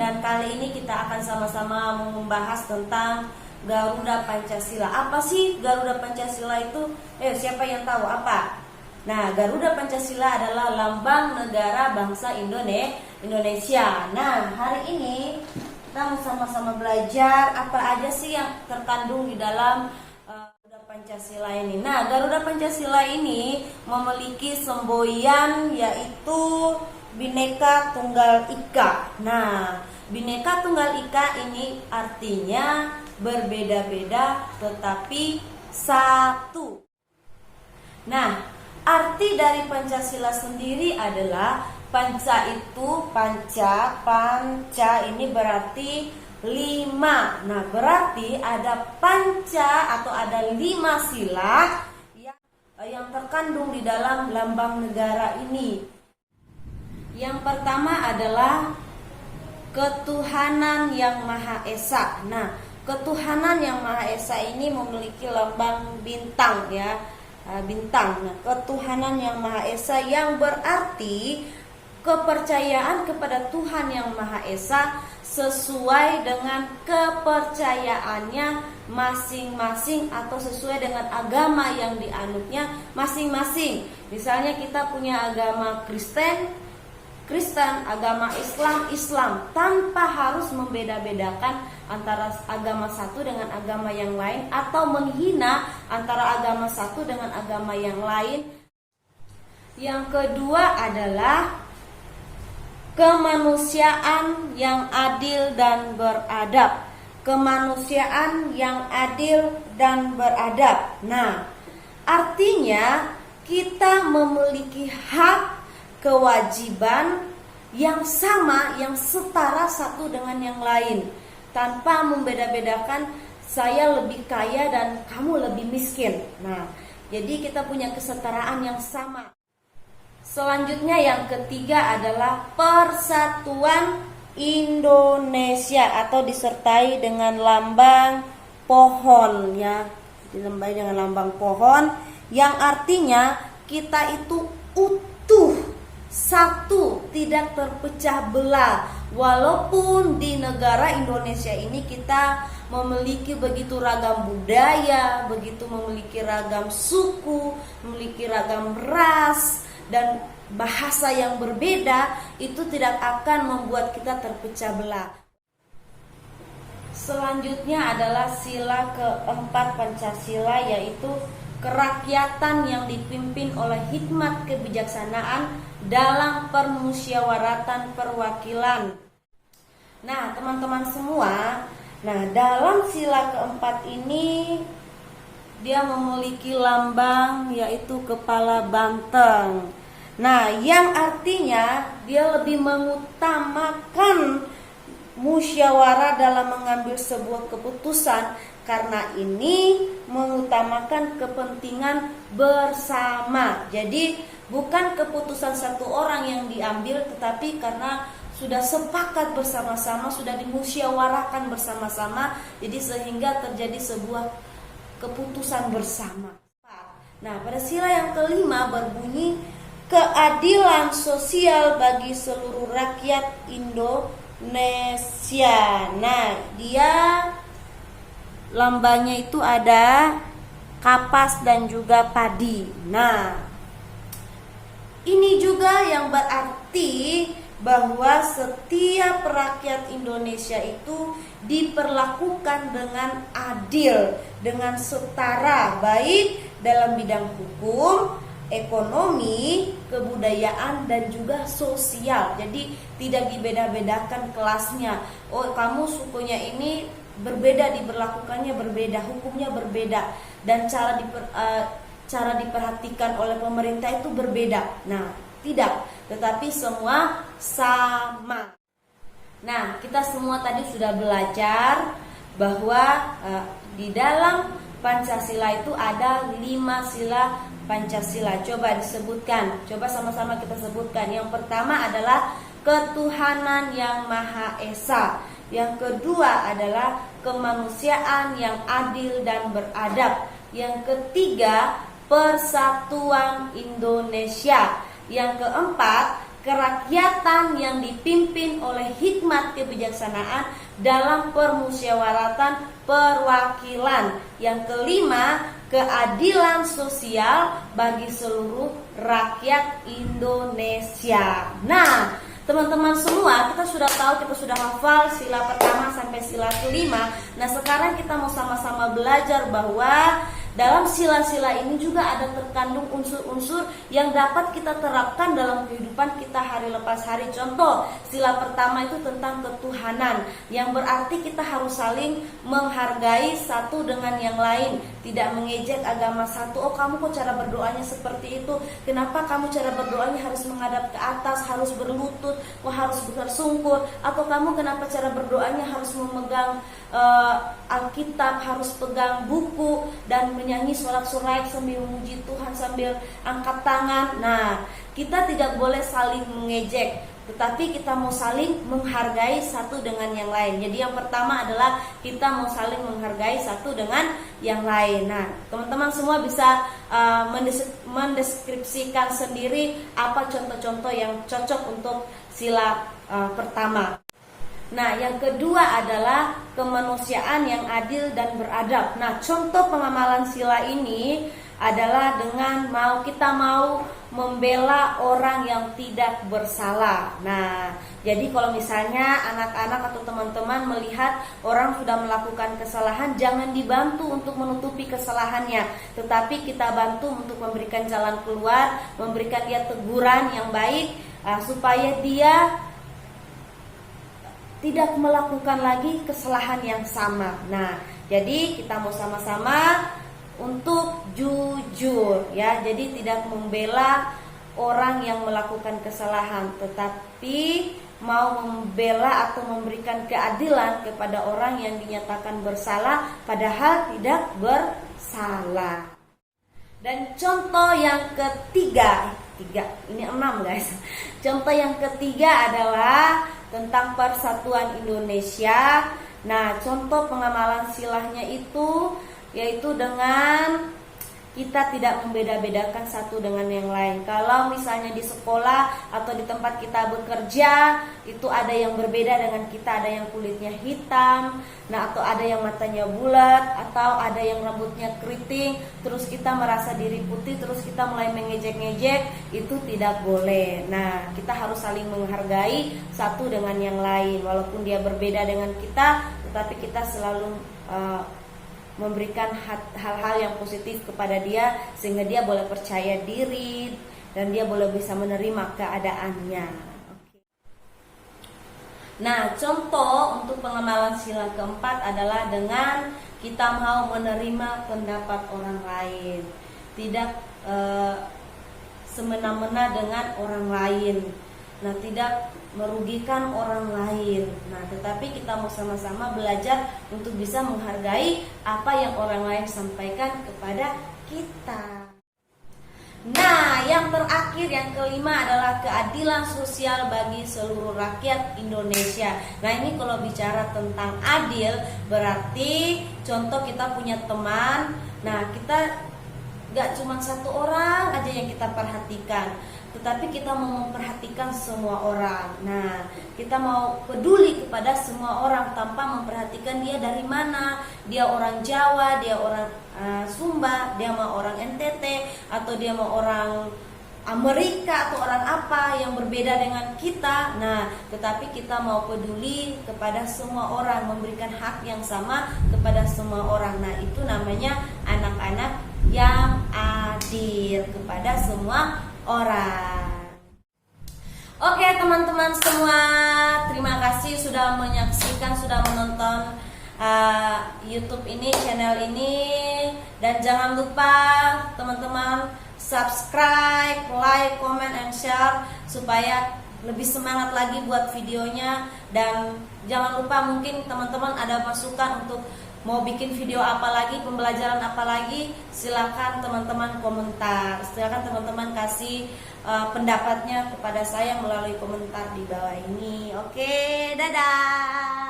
dan kali ini kita akan sama-sama membahas tentang Garuda Pancasila. Apa sih Garuda Pancasila itu? Siapa yang tahu apa? Nah, Garuda Pancasila adalah lambang negara bangsa Indonesia. Nah, hari ini kita mau sama-sama belajar apa aja sih yang terkandung di dalam Garuda Pancasila ini. Nah, Garuda Pancasila ini memiliki semboyan yaitu Bhinneka Tunggal Ika. Nah, Bhinneka Tunggal Ika ini artinya berbeda-beda tetapi satu. Nah, arti dari Pancasila sendiri adalah panca ini berarti 5. Nah, berarti ada panca atau ada 5 sila yang terkandung di dalam lambang negara ini. Yang pertama adalah ketuhanan yang Maha Esa. Nah, ketuhanan yang Maha Esa ini memiliki lambang bintang ya. Bintang. Nah, ketuhanan yang Maha Esa yang berarti kepercayaan kepada Tuhan yang Maha Esa sesuai dengan kepercayaannya masing-masing atau sesuai dengan agama yang dianutnya masing-masing. Misalnya kita punya agama Kristen, agama Islam tanpa harus membeda-bedakan antara agama satu dengan agama yang lain atau menghina antara agama satu dengan agama yang lain. Yang kedua adalah kemanusiaan yang adil dan beradab. Kemanusiaan yang adil dan beradab. Nah, artinya kita memiliki hak, kewajiban yang sama, yang setara satu dengan yang lain, tanpa membeda-bedakan saya lebih kaya dan kamu lebih miskin. Nah, jadi kita punya kesetaraan yang sama. Selanjutnya yang ketiga adalah persatuan Indonesia atau disertai dengan lambang pohon ya, disertai dengan lambang pohon yang artinya kita itu utuh, satu, tidak terpecah belah. Walaupun di negara Indonesia ini kita memiliki begitu ragam budaya, begitu memiliki ragam suku, memiliki ragam ras dan bahasa yang berbeda, itu tidak akan membuat kita terpecah belah. Selanjutnya adalah sila keempat Pancasila, yaitu kerakyatan yang dipimpin oleh hikmat kebijaksanaan dalam permusyawaratan perwakilan. Nah, teman-teman semua, dalam sila keempat ini dia memiliki lambang yaitu kepala banteng. Nah, yang artinya dia lebih mengutamakan musyawarah dalam mengambil sebuah keputusan, karena ini mengutamakan kepentingan bersama. Jadi bukan keputusan satu orang yang diambil, tetapi karena sudah sepakat bersama-sama, sudah dimusyawarahkan bersama-sama, jadi sehingga terjadi sebuah keputusan bersama. Nah, pada sila yang kelima berbunyi keadilan sosial bagi seluruh rakyat Indonesia. Nah, dia lambangnya itu ada kapas dan juga padi. Nah, ini juga yang berarti bahwa setiap rakyat Indonesia itu diperlakukan dengan adil, dengan setara, baik dalam bidang hukum, ekonomi, kebudayaan, dan juga sosial. Jadi tidak dibeda-bedakan kelasnya. Oh, kamu sukunya ini berbeda, diberlakukannya berbeda, hukumnya berbeda, dan cara diperhatikan oleh pemerintah itu berbeda. Nah, tidak, tetapi semua sama. Nah, kita semua tadi sudah belajar bahwa di dalam Pancasila itu ada 5 sila Pancasila. Coba disebutkan, coba sama-sama kita sebutkan. Yang pertama adalah ketuhanan yang Maha Esa. Yang kedua adalah kemanusiaan yang adil dan beradab. Yang ketiga, persatuan Indonesia. Yang keempat, kerakyatan yang dipimpin oleh hikmat kebijaksanaan dalam permusyawaratan perwakilan. Yang kelima, keadilan sosial bagi seluruh rakyat Indonesia. Nah, teman-teman semua, kita sudah tahu, kita sudah hafal sila pertama sampai sila kelima. Nah, sekarang kita mau sama-sama belajar bahwa dalam sila-sila ini juga ada terkandung unsur-unsur yang dapat kita terapkan dalam kehidupan kita hari lepas hari. Contoh, sila pertama itu tentang ketuhanan, yang berarti kita harus saling menghargai satu dengan yang lain, tidak mengejek agama satu. Oh, kamu kok cara berdoanya seperti itu? Kenapa kamu cara berdoanya harus menghadap ke atas, harus berlutut, harus bersungkur? Atau kamu kenapa cara berdoanya harus memegang Alkitab, harus pegang buku dan menyanyi sorak-sorai sambil memuji Tuhan, sambil angkat tangan? Nah, kita tidak boleh saling mengejek, tetapi kita mau saling menghargai satu dengan yang lain. Jadi yang pertama adalah kita mau saling menghargai satu dengan yang lain. Nah, teman-teman semua bisa mendeskripsikan sendiri apa contoh-contoh yang cocok untuk sila pertama. Nah, yang kedua adalah kemanusiaan yang adil dan beradab. Nah, contoh pengamalan sila ini adalah dengan kita mau membela orang yang tidak bersalah. Nah, jadi kalau misalnya anak-anak atau teman-teman melihat orang sudah melakukan kesalahan, jangan dibantu untuk menutupi kesalahannya, tetapi kita bantu untuk memberikan jalan keluar, memberikan dia teguran yang baik supaya dia tidak melakukan lagi kesalahan yang sama. Nah, jadi kita mau sama-sama untuk jujur ya. Jadi tidak membela orang yang melakukan kesalahan, tetapi mau membela atau memberikan keadilan kepada orang yang dinyatakan bersalah padahal tidak bersalah. Dan contoh yang ketiga, ini 6 guys. Contoh yang ketiga adalah tentang persatuan Indonesia. Nah, contoh pengamalan silahnya itu yaitu dengan kita tidak membeda-bedakan satu dengan yang lain. Kalau misalnya di sekolah atau di tempat kita bekerja, itu ada yang berbeda dengan kita, ada yang kulitnya hitam, nah atau ada yang matanya bulat, atau ada yang rambutnya keriting, terus kita merasa diri putih, terus kita mulai mengejek-ngejek, itu tidak boleh. Nah, kita harus saling menghargai satu dengan yang lain, walaupun dia berbeda dengan kita, tetapi kita selalu memberikan hal-hal yang positif kepada dia sehingga dia boleh percaya diri dan dia boleh bisa menerima keadaannya. Nah, contoh untuk pengamalan sila keempat adalah dengan kita mau menerima pendapat orang lain, tidak semena-mena dengan orang lain. Nah, tidak merugikan orang lain. Nah, tetapi kita mau sama-sama belajar untuk bisa menghargai apa yang orang lain sampaikan kepada kita. Nah, yang terakhir, yang kelima adalah keadilan sosial bagi seluruh rakyat Indonesia. Nah, ini kalau bicara tentang adil, berarti contoh kita punya teman. Nah, kita gak cuma satu orang aja yang kita perhatikan, tetapi kita mau memperhatikan semua orang. Nah, kita mau peduli kepada semua orang tanpa memperhatikan dia dari mana. Dia orang Jawa, dia orang Sumba, dia mau orang NTT, atau dia mau orang Amerika atau orang apa yang berbeda dengan kita. Nah, tetapi kita mau peduli kepada semua orang, memberikan hak yang sama kepada semua orang. Nah, itu namanya anak-anak yang adil kepada semua orang. Oke, teman-teman semua, terima kasih sudah menyaksikan, sudah menonton YouTube ini, channel ini. Dan jangan lupa teman-teman subscribe, like, comment, and share supaya lebih semangat lagi buat videonya. Dan jangan lupa, mungkin teman-teman ada masukan untuk mau bikin video apa lagi, pembelajaran apa lagi, silakan teman-teman komentar. Silakan teman-teman kasih pendapatnya kepada saya melalui komentar di bawah ini. Oke, dadah.